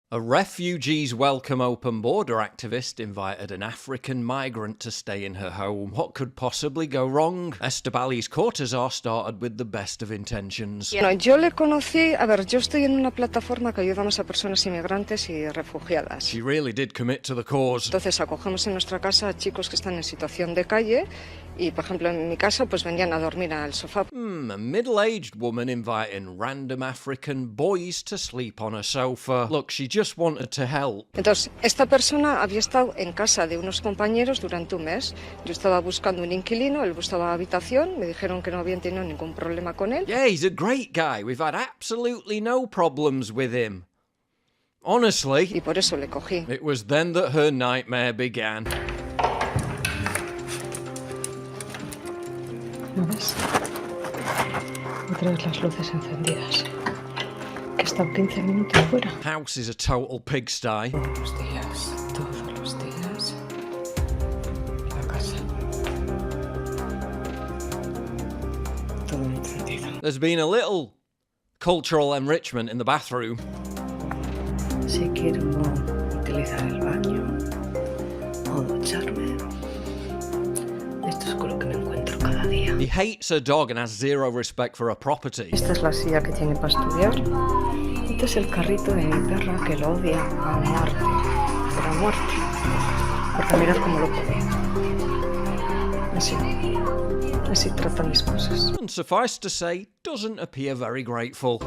A refugees welcome open border activist invited an African migrant to stay in her home. What could possibly go wrong? Estabali's courtesan started with the best of intentions. Bueno, yo le conocí, yo estoy en una plataforma que ayudamos a personas inmigrantes y refugiadas. She really did commit to the cause. Entonces acogemos en nuestra casa a chicos que están en situación de calle y, por ejemplo, en mi caso, pues venían a dormir al sofá. A middle-aged woman inviting random African boys to sleep on a sofa. Look, she just wanted to help. Entonces, esta persona había estado en casa de unos compañeros durante un mes. Yo estaba buscando un inquilino, él buscaba habitación, me dijeron que no habían tenido ningún problema con él. Yeah, he's a great guy. We've had absolutely no problems with him. Honestly. Y por eso le cogí. It was then that her nightmare began. ¿No ves? Otra vez las luces encendidas. Que he estado 15 minutos fuera. House is a total pigsty. Todos los días. La casa. Todo encendido. There's been a little cultural enrichment in the bathroom. Si quiero utilizar el baño o ducharme, esto es con lo que me encuentro cada día. He hates her dog and has zero respect for her property. Esta es la silla que tiene para estudiar. Este es el carrito de mi perra que lo odia a muerte. Pero a muerte. Porque mirad cómo lo pone. Así trata mis cosas. And suffice to say, doesn't appear very grateful.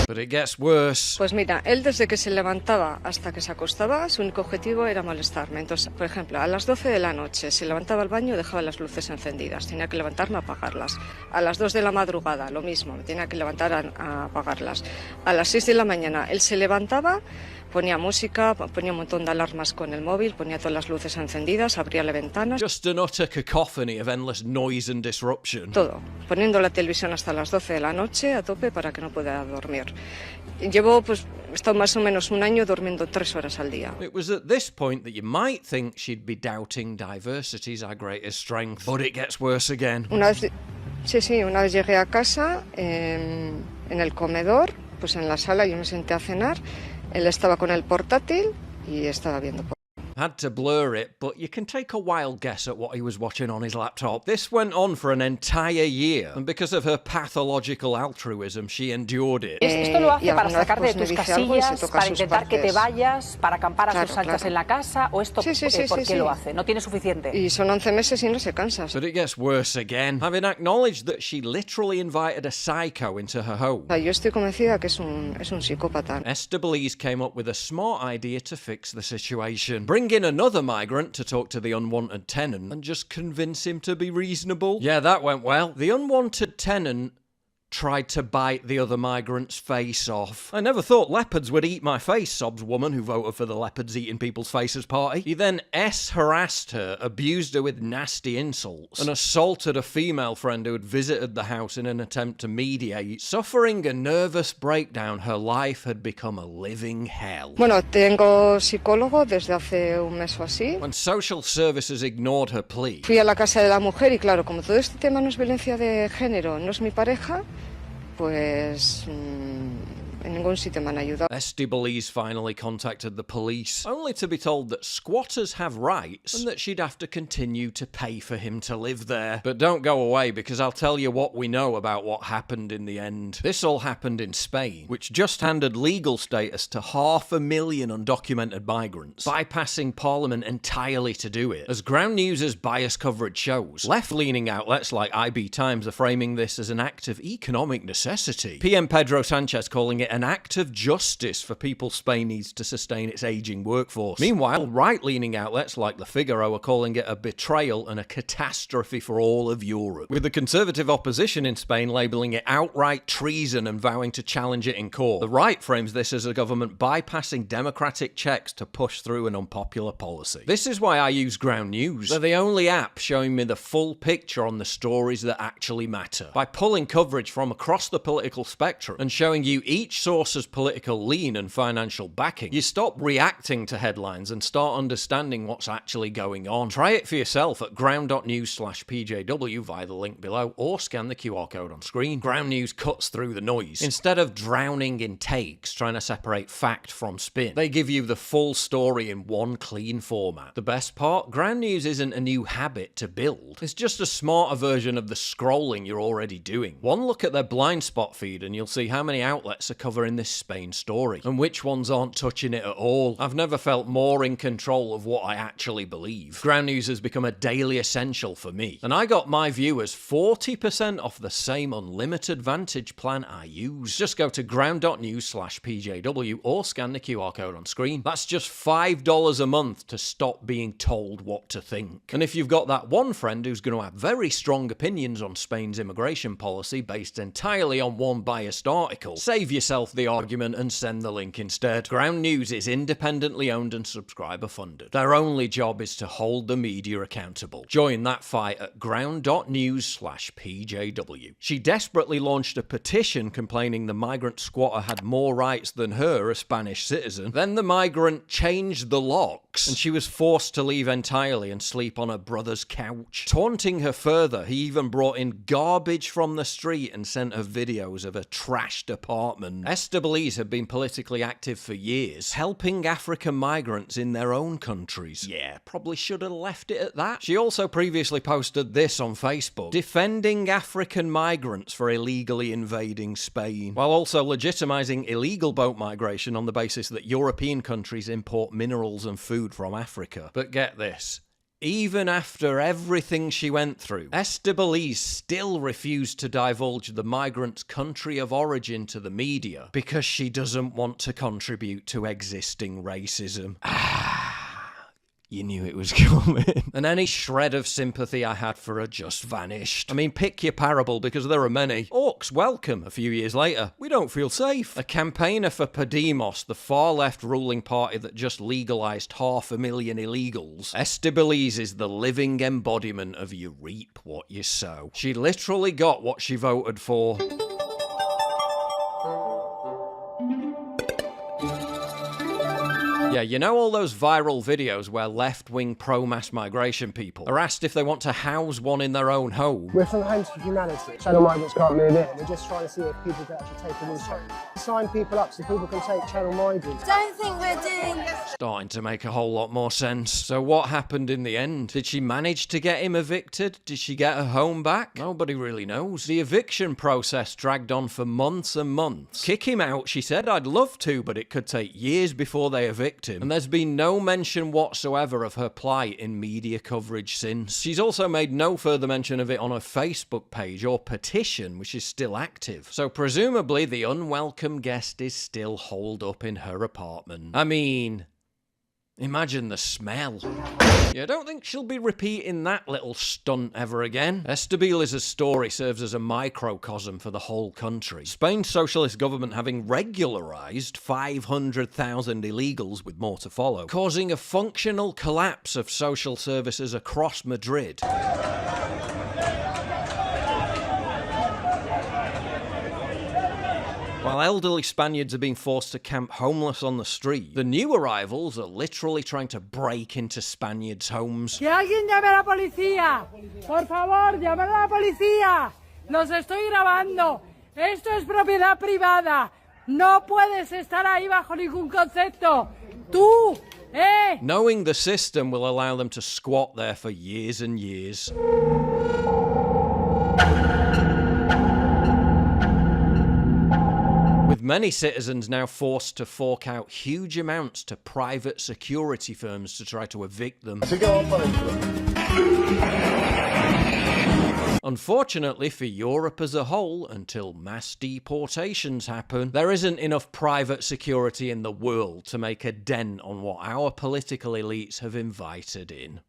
But it gets worse. Pues mira, él desde que se levantaba hasta que se acostaba, su único objetivo era molestarme. Entonces, por ejemplo, a las 12 de la noche se levantaba al baño y dejaba las luces encendidas. Tenía que levantarme a apagarlas. A las 2 de la madrugada, lo mismo, me tenía que levantar a apagarlas. A las 6 de la mañana, él se levantaba, ponía música, ponía un montón de alarmas con el móvil, ponía todas las luces encendidas, abría la ventana. Just an utter cacophony of endless noise and disruption. Todo, poniendo la televisión hasta las 12 de la noche a tope para que no pueda dormir. Llevo, he estado más o menos un año durmiendo 3 horas al día. It was at this point that you might think she'd be doubting diversity's our greatest strength. But it gets worse again. Una vez llegué a casa, en el comedor, pues en la sala yo me senté a cenar, él estaba con el portátil y estaba viendo porno. Had to blur it, but you can take a wild guess at what he was watching on his laptop. This went on for an entire year, and because of her pathological altruism, she endured it. Esto lo hace para sacarte de tus casillas, para intentar que te vayas, para acampar a sus anchas en la casa, o esto, ¿por qué lo hace? ¿No tiene suficiente? Y son 11 meses y no se cansa. But it gets worse again, having acknowledged that she literally invited a psycho into her home. Yo estoy convencida que es un psicópata. Estabaliz came up with a smart idea to fix the situation. Bring in another migrant to talk to the unwanted tenant and just convince him to be reasonable. Yeah, that went well. The unwanted tenant tried to bite the other migrant's face off. I never thought leopards would eat my face, sobs woman who voted for the leopards eating people's faces party. He then harassed her, abused her with nasty insults, and assaulted a female friend who had visited the house in an attempt to mediate. Suffering a nervous breakdown, her life had become a living hell. Bueno, tengo psicólogo desde hace un mes o así. When social services ignored her plea, fui a la casa de la mujer y claro, como todo este tema no es violencia de género, no es mi pareja, pues en ningún sitio me han ayudado. Estabaliz finally contacted the police, only to be told that squatters have rights and that she'd have to continue to pay for him to live there. But don't go away, because I'll tell you what we know about what happened in the end. This all happened in Spain, which just handed legal status to 500,000 undocumented migrants, bypassing Parliament entirely to do it. As Ground News' biased coverage shows, left-leaning outlets like IB Times are framing this as an act of economic necessity. PM Pedro Sanchez calling it an act of justice for people Spain needs to sustain its aging workforce. Meanwhile, right-leaning outlets like Le Figaro are calling it a betrayal and a catastrophe for all of Europe, with the conservative opposition in Spain labelling it outright treason and vowing to challenge it in court. The right frames this as a government bypassing democratic checks to push through an unpopular policy. This is why I use Ground News. They're the only app showing me the full picture on the stories that actually matter, by pulling coverage from across the political spectrum and showing you each source's political lean and financial backing, you stop reacting to headlines and start understanding what's actually going on. Try it for yourself at ground.news/PJW via the link below, or scan the QR code on screen. Ground News cuts through the noise. Instead of drowning in takes trying to separate fact from spin, they give you the full story in one clean format. The best part? Ground News isn't a new habit to build. It's just a smarter version of the scrolling you're already doing. One look at their blind spot feed and you'll see how many outlets are covering this Spain story, and which ones aren't touching it at all. I've never felt more in control of what I actually believe. Ground News has become a daily essential for me, and I got my viewers 40% off the same unlimited Vantage plan I use. Just go to ground.news/PJW or scan the QR code on screen. That's just $5 a month to stop being told what to think. And if you've got that one friend who's going to have very strong opinions on Spain's immigration policy based entirely on one biased article, save yourself the argument and send the link instead. Ground News is independently owned and subscriber funded. Their only job is to hold the media accountable. Join that fight at ground.news/PJW. She desperately launched a petition complaining the migrant squatter had more rights than her, a Spanish citizen. Then the migrant changed the locks, and she was forced to leave entirely and sleep on her brother's couch. Taunting her further, he even brought in garbage from the street and sent her videos of a trashed apartment. Estebaliz had been politically active for years, helping African migrants in their own countries. Yeah, probably should have left it at that. She also previously posted this on Facebook, defending African migrants for illegally invading Spain, while also legitimizing illegal boat migration on the basis that European countries import minerals and food from Africa. But get this. Even after everything she went through, Estebaliz still refused to divulge the migrant's country of origin to the media because she doesn't want to contribute to existing racism. You knew it was coming. And any shred of sympathy I had for her just vanished. I mean, pick your parable, because there are many. Orcs welcome a few years later. We don't feel safe. A campaigner for Podemos, the far-left ruling party that just legalised 500,000 illegals. Estebaliz is the living embodiment of you reap what you sow. She literally got what she voted for. Yeah, you know all those viral videos where left-wing pro-mass migration people are asked if they want to house one in their own home? We're from Homes for Humanity. Channel migrants can't move in. We're just trying to see if people can actually take them in home. Sign people up so people can take channel migrants. Don't think we're doing this. Starting to make a whole lot more sense. So what happened in the end? Did she manage to get him evicted? Did she get her home back? Nobody really knows. The eviction process dragged on for months and months. Kick him out, she said. I'd love to, but it could take years before they evict him. And there's been no mention whatsoever of her plight in media coverage since. She's also made no further mention of it on her Facebook page or petition, which is still active. So presumably the unwelcome guest is still holed up in her apartment. I mean, imagine the smell. Yeah, I don't think she'll be repeating that little stunt ever again. Estebaliz's story serves as a microcosm for the whole country. Spain's socialist government having regularised 500,000 illegals, with more to follow, causing a functional collapse of social services across Madrid. While elderly Spaniards are being forced to camp homeless on the street, the new arrivals are literally trying to break into Spaniards' homes. ¡Que alguien llame a la policía! ¡Por favor, llame a la policía! ¡Los estoy grabando! ¡Esto es propiedad privada! ¡No puedes estar ahí bajo ningún concepto! ¡Tú! Knowing the system will allow them to squat there for years and years. With many citizens now forced to fork out huge amounts to private security firms to try to evict them. Unfortunately for Europe as a whole, until mass deportations happen, there isn't enough private security in the world to make a dent on what our political elites have invited in.